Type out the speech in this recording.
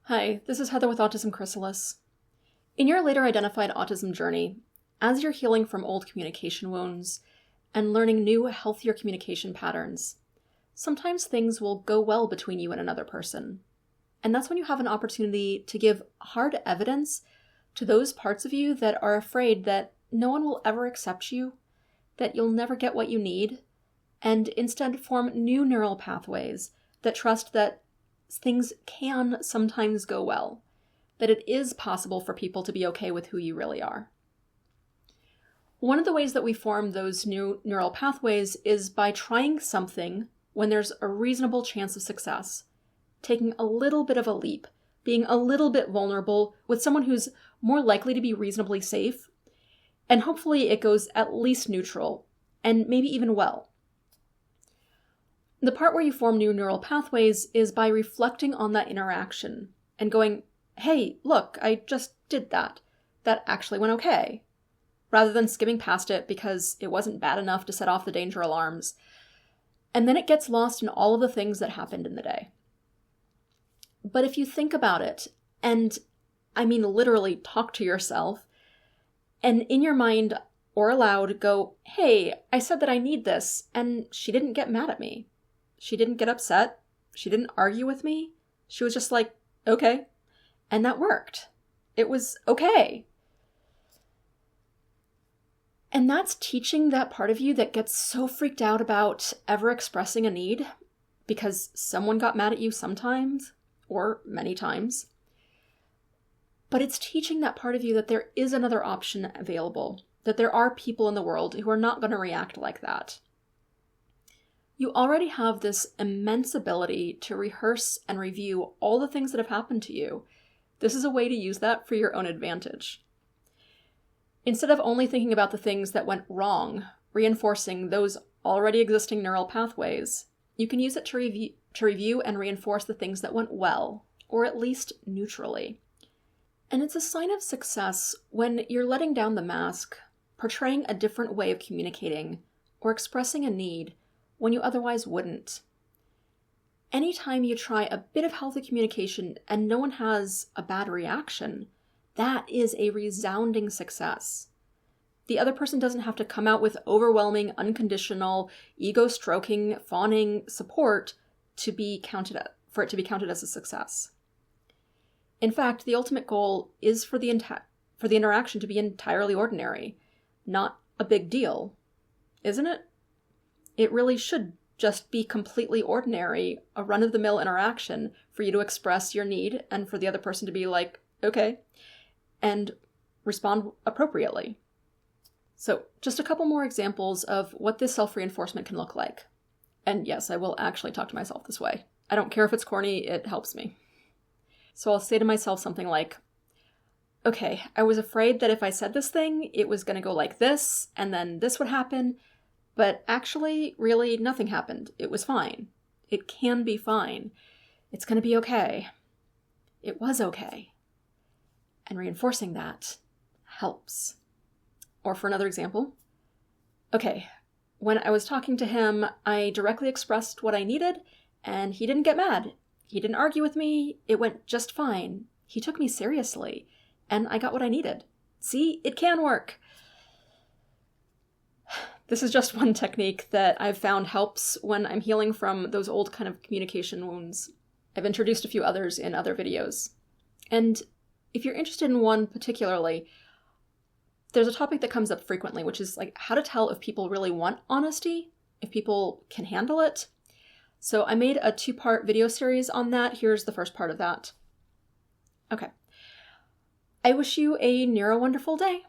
Hi, this is Heather with Autism Chrysalis. In your later identified autism journey, as you're healing from old communication wounds and learning new, healthier communication patterns, sometimes things will go well between you and another person. And that's when you have an opportunity to give hard evidence to those parts of you that are afraid that no one will ever accept you, that you'll never get what you need, and instead form new neural pathways that trust that things can sometimes go well, that it is possible for people to be okay with who you really are. One of the ways that we form those new neural pathways is by trying something when there's a reasonable chance of success, taking a little bit of a leap, being a little bit vulnerable with someone who's more likely to be reasonably safe, and hopefully it goes at least neutral, and maybe even well. The part where you form new neural pathways is by reflecting on that interaction and going, hey, look, I just did that. That actually went okay. Rather than skimming past it because it wasn't bad enough to set off the danger alarms. And then it gets lost in all of the things that happened in the day. But if you think about it, and I mean literally talk to yourself, and in your mind or aloud go, hey, I said that I need this, and she didn't get mad at me. She didn't get upset. She didn't argue with me. She was just like, okay. And that worked. It was okay. And that's teaching that part of you that gets so freaked out about ever expressing a need because someone got mad at you sometimes or many times. But it's teaching that part of you that there is another option available, that there are people in the world who are not going to react like that. You already have this immense ability to rehearse and review all the things that have happened to you. This is a way to use that for your own advantage. Instead of only thinking about the things that went wrong, reinforcing those already existing neural pathways, you can use it to review and reinforce the things that went well, or at least neutrally. And it's a sign of success when you're letting down the mask, portraying a different way of communicating, or expressing a need when you otherwise wouldn't. Anytime you try a bit of healthy communication and no one has a bad reaction, that is a resounding success. The other person doesn't have to come out with overwhelming, unconditional, ego-stroking, fawning support for it to be counted as a success. In fact, the ultimate goal is for the interaction to be entirely ordinary, not a big deal, isn't it? It really should just be completely ordinary, a run-of-the-mill interaction for you to express your need and for the other person to be like, okay, and respond appropriately. So just a couple more examples of what this self-reinforcement can look like. And yes, I will actually talk to myself this way. I don't care if it's corny, it helps me. So I'll say to myself something like, okay, I was afraid that if I said this thing, it was going to go like this, and then this would happen. But actually, really, nothing happened. It was fine. It can be fine. It's going to be okay. It was okay. And reinforcing that helps. Or for another example, okay, when I was talking to him, I directly expressed what I needed, and he didn't get mad. He didn't argue with me. It went just fine. He took me seriously, and I got what I needed. See, it can work. This is just one technique that I've found helps when I'm healing from those old kind of communication wounds. I've introduced a few others in other videos. And if you're interested in one particularly, there's a topic that comes up frequently, which is like how to tell if people really want honesty, if people can handle it. So I made a 2-part video series on that. Here's the first part of that. Okay. I wish you a neuro-wonderful day.